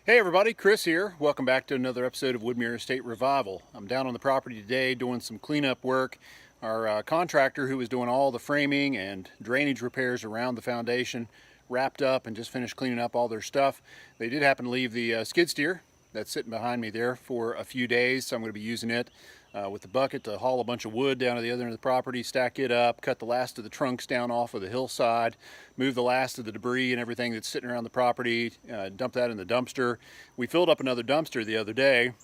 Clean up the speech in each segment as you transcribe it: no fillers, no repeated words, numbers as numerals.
Hey everybody, Chris here. Welcome back to another episode of Woodmere Estate Revival. I'm down on the property today doing some cleanup work. Our contractor who was doing all the framing and drainage repairs around the foundation wrapped up and just finished cleaning up all their stuff. They did happen to leave the skid steer that's sitting behind me there for a few days, so I'm going to be using it with the bucket to haul a bunch of wood down to the other end of the property, stack it up, cut the last of the trunks down off of the hillside, move the last of the debris and everything that's sitting around the property, dump that in the dumpster. We filled up another dumpster the other day,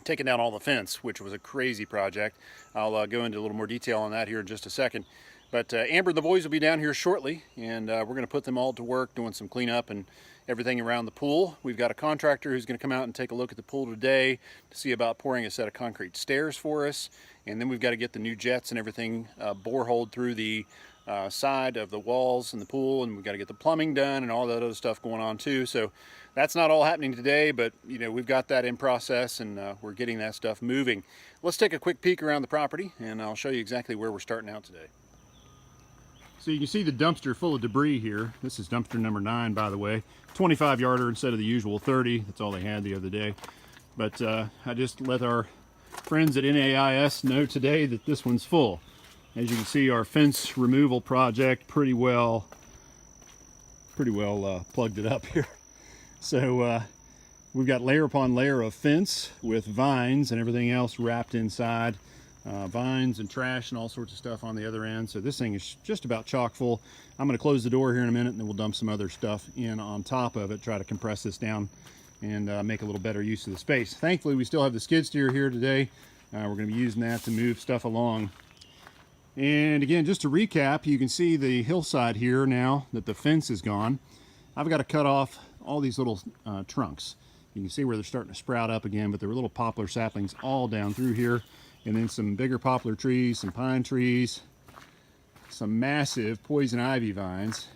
taking down all the fence, which was a crazy project. I'll go into a little more detail on that here in just a second. But Amber and the boys will be down here shortly, and we're going to put them all to work doing some cleanup and everything around the pool. We've got a contractor who's going to come out and take a look at the pool today to see about pouring a set of concrete stairs for us. And then we've got to get the new jets and everything boreholed through the side of the walls in the pool, and we've got to get the plumbing done and all that other stuff going on too. So that's not all happening today, but we've got that in process, and we're getting that stuff moving. Let's take a quick peek around the property, and I'll show you exactly where we're starting out today. So you can see the dumpster full of debris here. This is dumpster number 9, by the way. 25 yarder instead of the usual 30. That's all they had the other day. But I just let our friends at NAIS know today that this one's full. As you can see, our fence removal project pretty well plugged it up here. So we've got layer upon layer of fence with vines and everything else wrapped inside. Vines and trash and all sorts of stuff on the other end. So this thing is just about chock full. I'm going to close the door here in a minute, and then we'll dump some other stuff in on top of it, try to compress this down and make a little better use of the space. Thankfully, we still have the skid steer here today. We're going to be using that to move stuff along. And again, just to recap, you can see the hillside here now that the fence is gone. I've got to cut off all these little trunks. You can see where they're starting to sprout up again, but there were little poplar saplings all down through here. And then some bigger poplar trees, some pine trees, some massive poison ivy vines.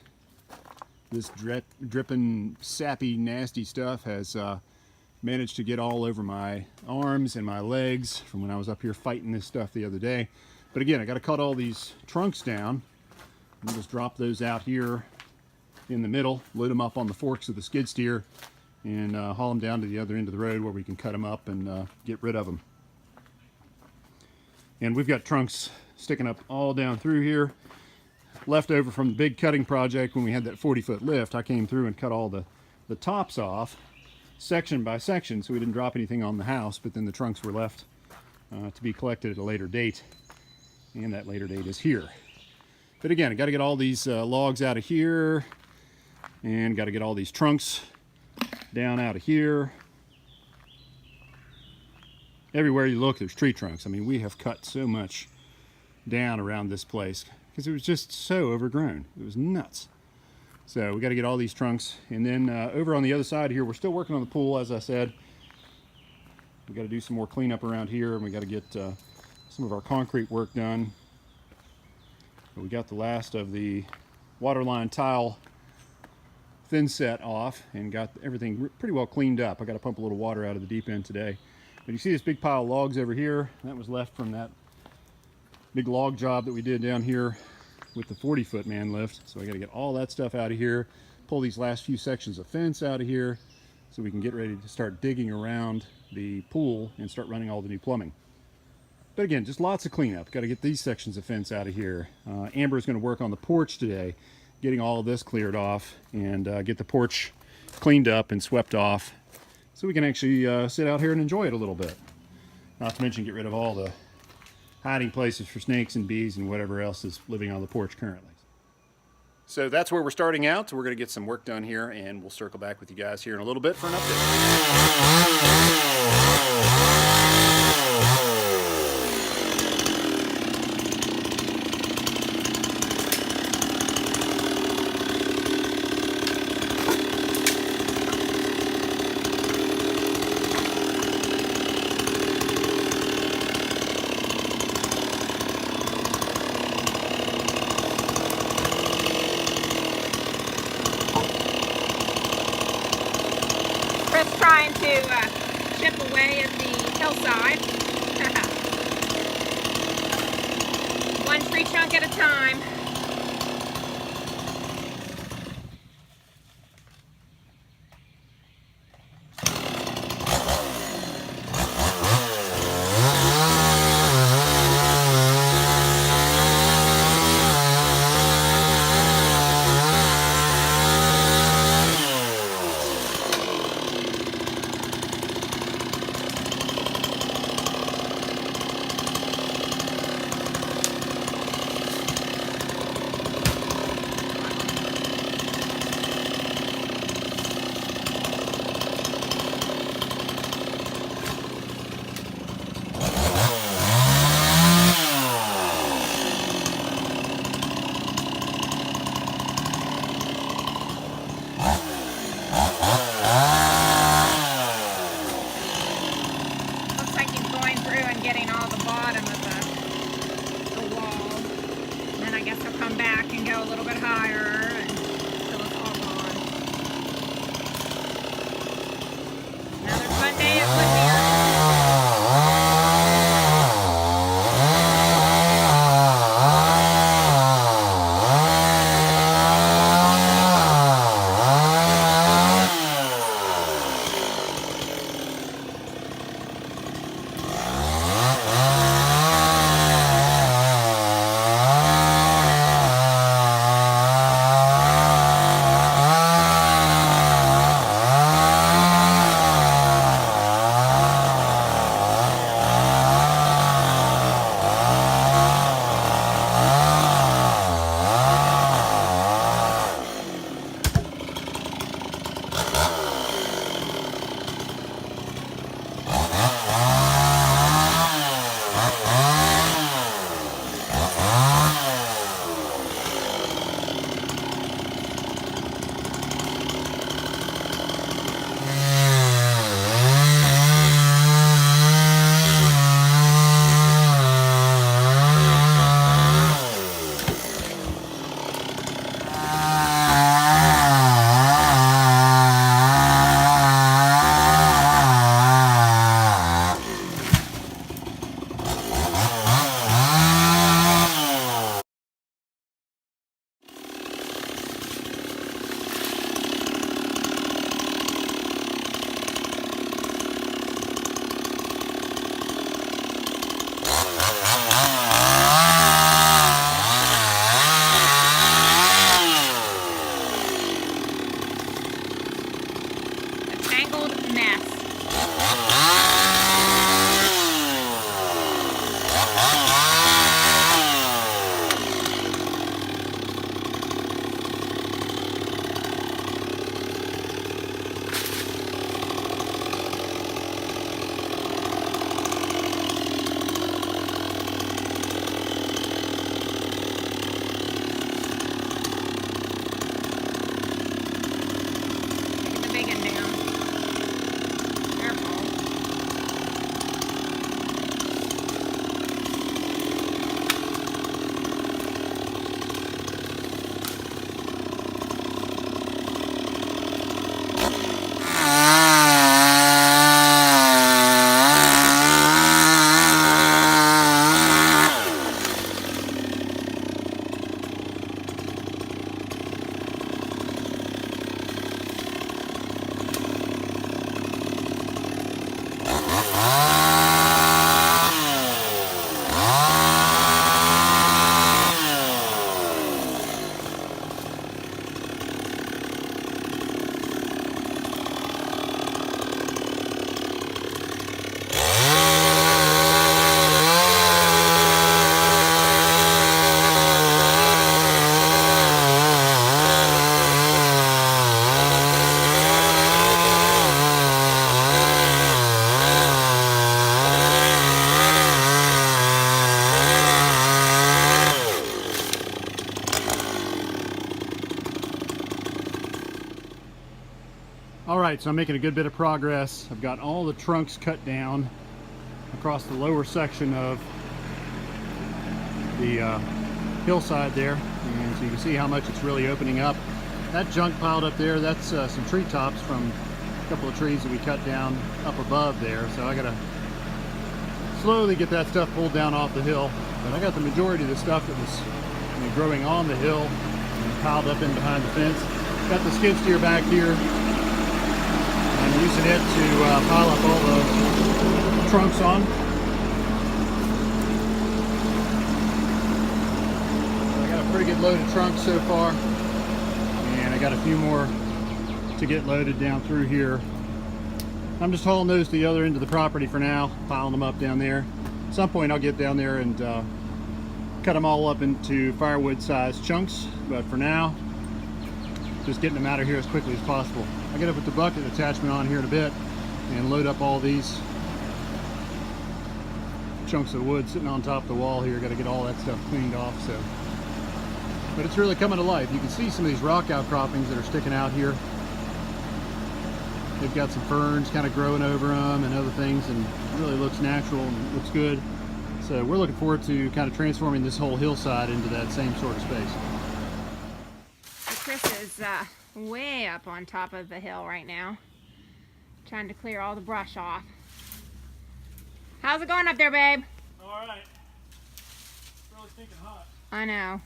This dripping, sappy, nasty stuff has managed to get all over my arms and my legs from when I was up here fighting this stuff the other day. But again, I got to cut all these trunks down and just drop those out here in the middle, load them up on the forks of the skid steer, and haul them down to the other end of the road where we can cut them up and get rid of them. And we've got trunks sticking up all down through here, left over from the big cutting project when we had that 40-foot lift. I came through and cut all the tops off section by section so we didn't drop anything on the house, but then the trunks were left to be collected at a later date, and that later date is here. But again, I got to get all these logs out of here, and got to get all these trunks down out of here. Everywhere you look, there's tree trunks. I mean, we have cut so much down around this place because it was just so overgrown. It was nuts. So we got to get all these trunks. And then over on the other side here, we're still working on the pool, as I said. We got to do some more cleanup around here, and we got to get some of our concrete work done. But we got the last of the waterline tile thin set off and got everything pretty well cleaned up. I got to pump a little water out of the deep end today. But you see this big pile of logs over here? That was left from that big log job that we did down here with the 40-foot man lift. So I got to get all that stuff out of here, pull these last few sections of fence out of here so we can get ready to start digging around the pool and start running all the new plumbing. But again, just lots of cleanup. Got to get these sections of fence out of here. Amber is going to work on the porch today, getting all of this cleared off and get the porch cleaned up and swept off, so we can actually sit out here and enjoy it a little bit. Not to mention get rid of all the hiding places for snakes and bees and whatever else is living on the porch currently. So that's where we're starting out. So we're going to get some work done here, and we'll circle back with you guys here in a little bit for an update. Trying to chip away at the hillside. One tree chunk at a time. tangled mess. Alright, so I'm making a good bit of progress. I've got all the trunks cut down across the lower section of the hillside there, and so you can see how much it's really opening up. That junk piled up there, that's some tree tops from a couple of trees that we cut down up above there, so I gotta slowly get that stuff pulled down off the hill. But I got the majority of the stuff that was growing on the hill and piled up in behind the fence. Got the skid steer back here. I'm using it to pile up all the trunks on. I got a pretty good load of trunks so far, and I got a few more to get loaded down through here. I'm just hauling those to the other end of the property for now, piling them up down there. At some point I'll get down there and cut them all up into firewood sized chunks, but for now, just getting them out of here as quickly as possible. I get up with the bucket attachment on here in a bit and load up all these chunks of wood sitting on top of the wall here. Got to get all that stuff cleaned off. So, but it's really coming to life. You can see some of these rock outcroppings that are sticking out here. They've got some ferns kind of growing over them and other things, and it really looks natural and looks good. So we're looking forward to kind of transforming this whole hillside into that same sort of space. Chris is way up on top of the hill right now, trying to clear all the brush off. How's it going up there, babe? All right. It's really stinking hot. I know.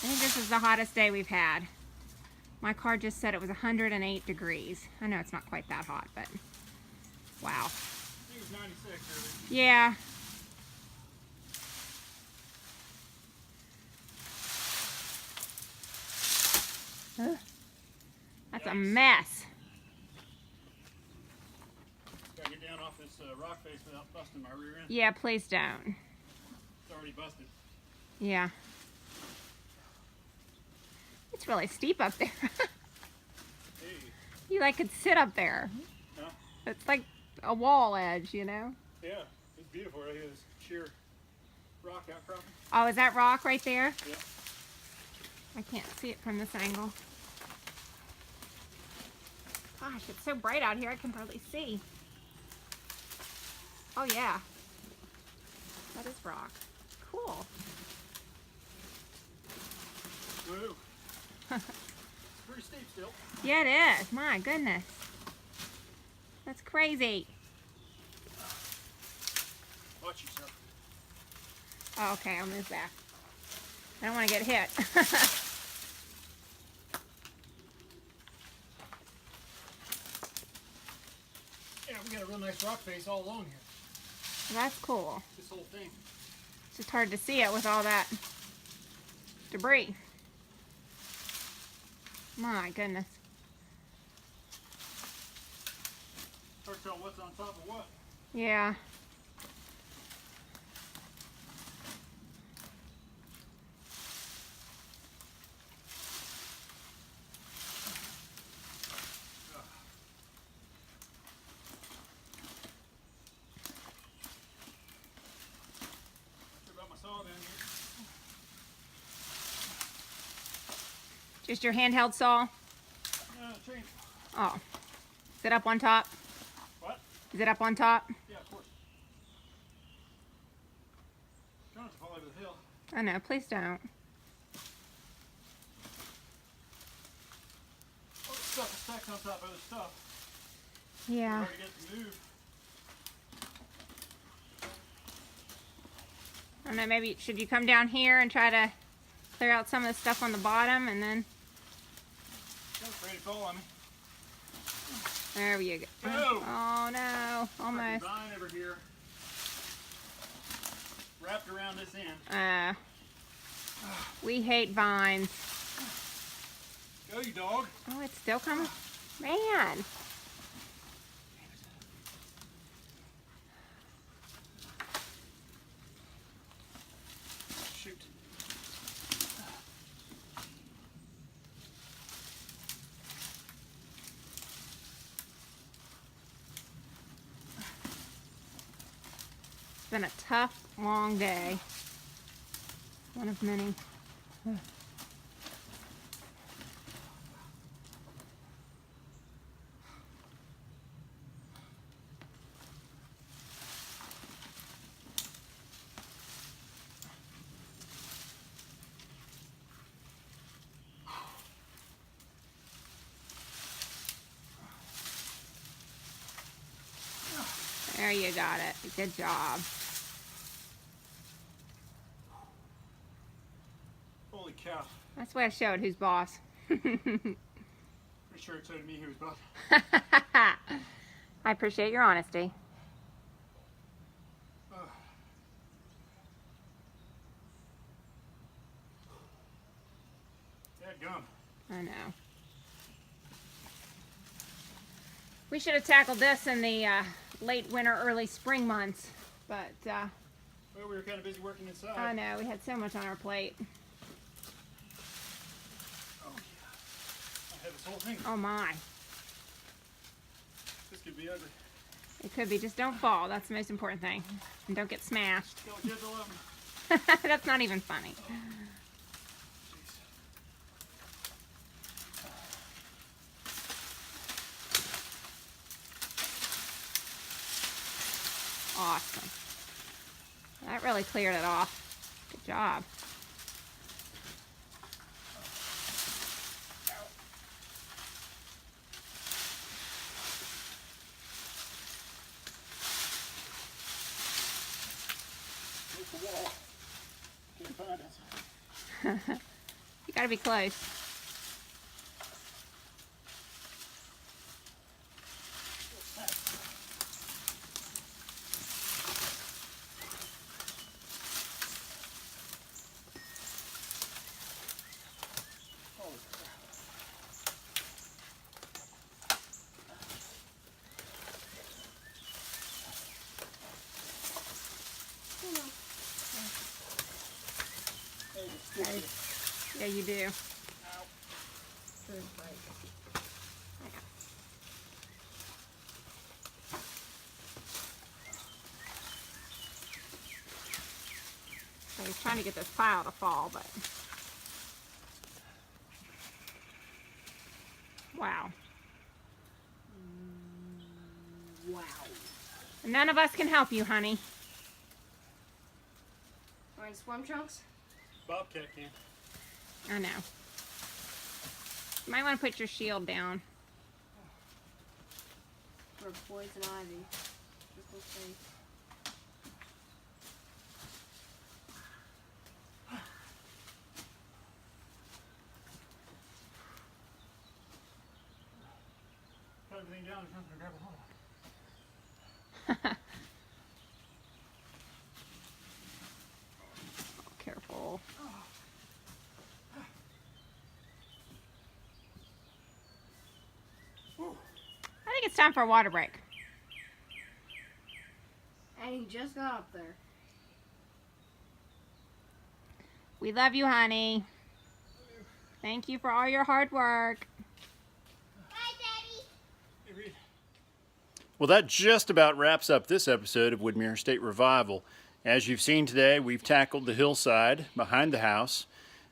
I think this is the hottest day we've had. My car just said it was 108 degrees. I know it's not quite that hot, but wow. I think it was 96 earlier. Yeah. That's a mess. Gotta get down off this rock face without busting my rear end. Yeah, please don't. It's already busted. Yeah. It's really steep up there. Hey. You like could sit up there. Huh? It's like a wall edge, you know? Yeah, it's beautiful right here. This sheer rock outcropping. Oh, is that rock right there? Yeah. I can't see it from this angle. Gosh, it's so bright out here I can hardly see. Oh yeah. That is rock. Cool. Woo. It's pretty steep still. Yeah, it is. My goodness. That's crazy. Watch yourself. Oh, okay, I'll move back. I don't want to get hit. Yeah, we got a real nice rock face all along here. That's cool. This whole thing. It's just hard to see it with all that debris. My goodness. hard to tell what's on top of what. Yeah. About my saw down here. Just your handheld saw? Chainsaw. Oh. Is it up on top? What? Is it up on top? Yeah, of course. Trying not to fall over the hill. I know, please don't. All this stuff is stacked on top of other stuff. Yeah. Hard to get it to move. I don't know, maybe should you come down here and try to clear out some of the stuff on the bottom and then... I'm afraid to fall on me. There you go. Oh! Oh no, almost. Vine over here. Wrapped around this end. We hate vines. Go, you dog. Oh, it's still coming. Man. Shoot. It's been a tough, long day. One of many. There you got it. Good job. Holy cow. That's why I showed who's boss. Pretty sure it told me who was boss. I appreciate your honesty. Gum. I know. We should have tackled this in the late winter, early spring months, but Well, we were kind of busy working inside. I know, we had so much on our plate. Oh, yeah. I have this whole thing. Oh my. This could be ugly. It could be. Just don't fall. That's the most important thing. And don't get smashed. Tell the kids I love them. That's not even funny. Awesome. That really cleared it off. Good job. Here's the wall. Can't find it. You gotta be close. Yeah, you do. I was trying to get this pile to fall, but wow. Wow. None of us can help you, honey. Wearing swim trunks? Bobcat can. I know. You might want to put your shield down. For poison ivy. Just in case. Put everything down and come and grab a hold. Careful. I think it's time for a water break. And he just got up there. We love you, honey. Thank you for all your hard work. Well, that just about wraps up this episode of Woodmere State Revival. As you've seen today, we've tackled the hillside behind the house.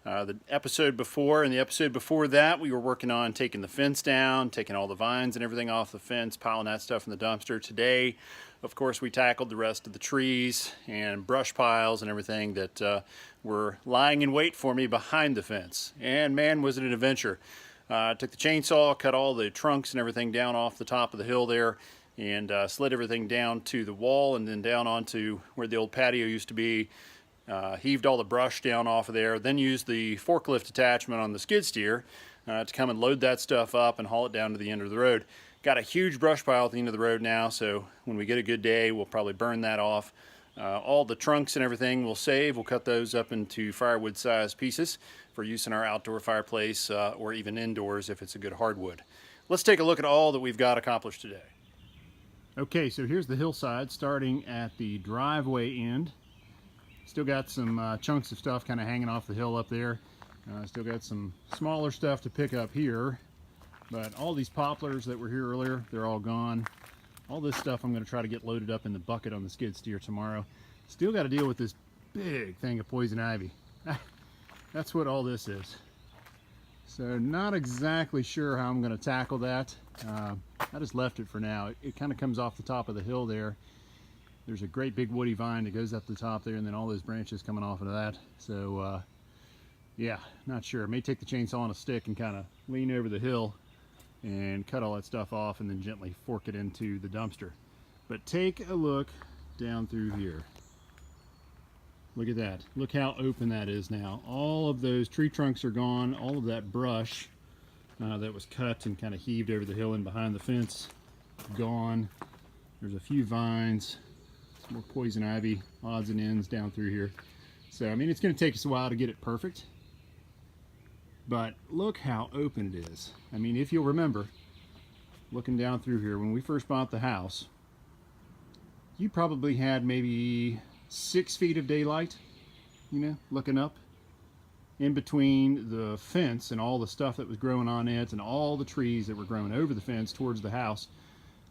The episode before and the episode before that, we were working on taking the fence down, taking all the vines and everything off the fence, piling that stuff in the dumpster. Today, of course, we tackled the rest of the trees and brush piles and everything that were lying in wait for me behind the fence. And man, was it an adventure. I took the chainsaw, cut all the trunks and everything down off the top of the hill there, and slid everything down to the wall and then down onto where the old patio used to be. Heaved all the brush down off of there, then used the forklift attachment on the skid steer to come and load that stuff up and haul it down to the end of the road. Got a huge brush pile at the end of the road now, so when we get a good day, we'll probably burn that off. All the trunks and everything we'll save. We'll cut those up into firewood sized pieces for use in our outdoor fireplace or even indoors if it's a good hardwood. Let's take a look at all that we've got accomplished today. Okay, so here's the hillside starting at the driveway end. Still got some chunks of stuff kind of hanging off the hill up there. Still got some smaller stuff to pick up here, but all these poplars that were here earlier, they're all gone. All this stuff I'm going to try to get loaded up in the bucket on the skid steer tomorrow. Still got to deal with this big thing of poison ivy. That's what all this is. So not exactly sure how I'm going to tackle that. I just left it for now. It kind of comes off the top of the hill there. There's a great big woody vine that goes up the top there, and then all those branches coming off of that. So yeah, not sure. I may take the chainsaw on a stick and kind of lean over the hill and cut all that stuff off and then gently fork it into the dumpster. But take a look down through here. Look at that. Look how open that is now. All of those tree trunks are gone. All of that brush that was cut and kind of heaved over the hill and behind the fence, gone. There's a few vines, some more poison ivy, odds and ends down through here. So, I mean, it's going to take us a while to get it perfect. But look how open it is. I mean, if you'll remember, looking down through here, when we first bought the house, you probably had maybe 6 feet of daylight, you know, looking up in between the fence and all the stuff that was growing on it and all the trees that were growing over the fence towards the house.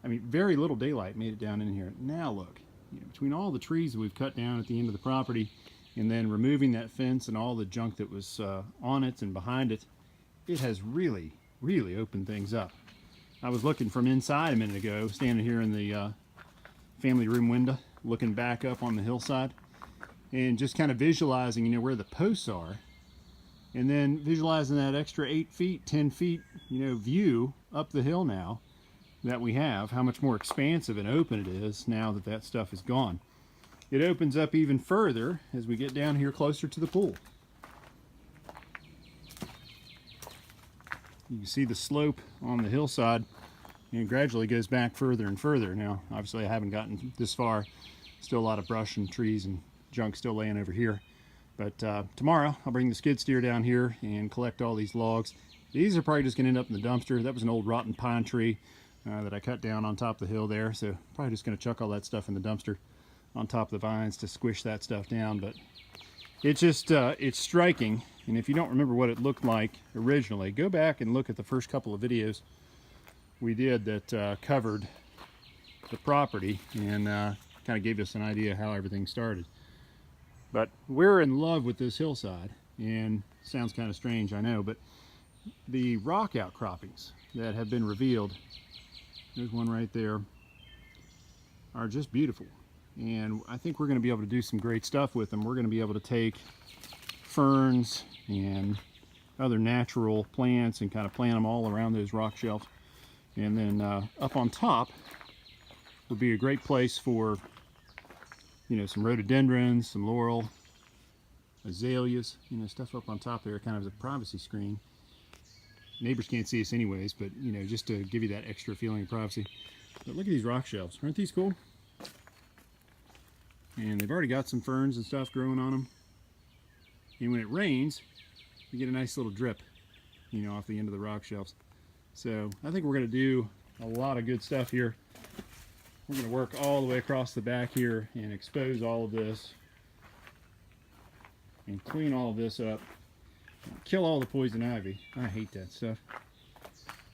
I mean, very little daylight made it down in here. Now look, you know, between all the trees that we've cut down at the end of the property and then removing that fence and all the junk that was on it and behind it, it has really, really opened things up. I was looking from inside a minute ago, standing here in the family room window, looking back up on the hillside and just kind of visualizing, you know, where the posts are, and then visualizing that extra 8 feet, 10 feet, you know, view up the hill now that we have, how much more expansive and open it is now that that stuff is gone. It opens up even further as we get down here closer to the pool. You can see the slope on the hillside and gradually goes back further and further. Now, obviously I haven't gotten this far. Still a lot of brush and trees and junk still laying over here. But tomorrow I'll bring the skid steer down here and collect all these logs. These are probably just going to end up in the dumpster. That was an old rotten pine tree that I cut down on top of the hill there. So probably just going to chuck all that stuff in the dumpster on top of the vines to squish that stuff down. But it's just, it's striking. And if you don't remember what it looked like originally, go back and look at the first couple of videos we did that covered the property and kind of gave us an idea how everything started. But we're in love with this hillside, and sounds kind of strange, I know, but the rock outcroppings that have been revealed, there's one right there, are just beautiful. And I think we're going to be able to do some great stuff with them. We're going to be able to take ferns and other natural plants and kind of plant them all around those rock shelves. And then up on top would be a great place for, you know, some rhododendrons, some laurel, azaleas, you know, stuff up on top there, kind of as a privacy screen. Neighbors can't see us anyways, but, you know, just to give you that extra feeling of privacy. But look at these rock shelves. Aren't these cool? And they've already got some ferns and stuff growing on them. And when it rains, you get a nice little drip, you know, off the end of the rock shelves. So I think we're going to do a lot of good stuff here. we're going to work all the way across the back here and expose all of this and clean all of this up. Kill all the poison ivy. I hate that stuff.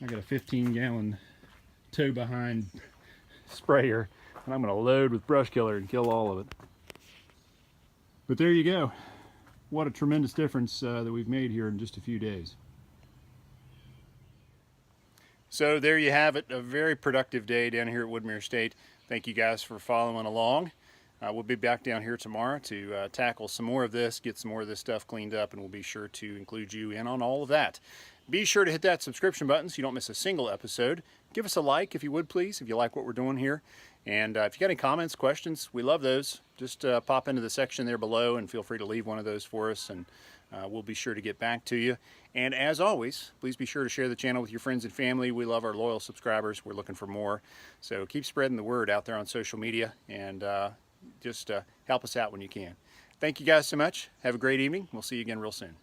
I got a 15-gallon tow behind sprayer, and I'm going to load with brush killer and kill all of it. But there you go. What a tremendous difference that we've made here in just a few days. So there you have it, a very productive day down here at Woodmere Estate. Thank you guys for following along. We'll be back down here tomorrow to tackle some more of this, get some more of this stuff cleaned up, and we'll be sure to include you in on all of that. Be sure to hit that subscription button so you don't miss a single episode. Give us a like if you would, please, if you like what we're doing here. And if you got any comments, questions, we love those. Just pop into the section there below and feel free to leave one of those for us, and we'll be sure to get back to you. And as always, please be sure to share the channel with your friends and family. We love our loyal subscribers. We're looking for more. So keep spreading the word out there on social media, and just help us out when you can. Thank you guys so much. Have a great evening. We'll see you again real soon.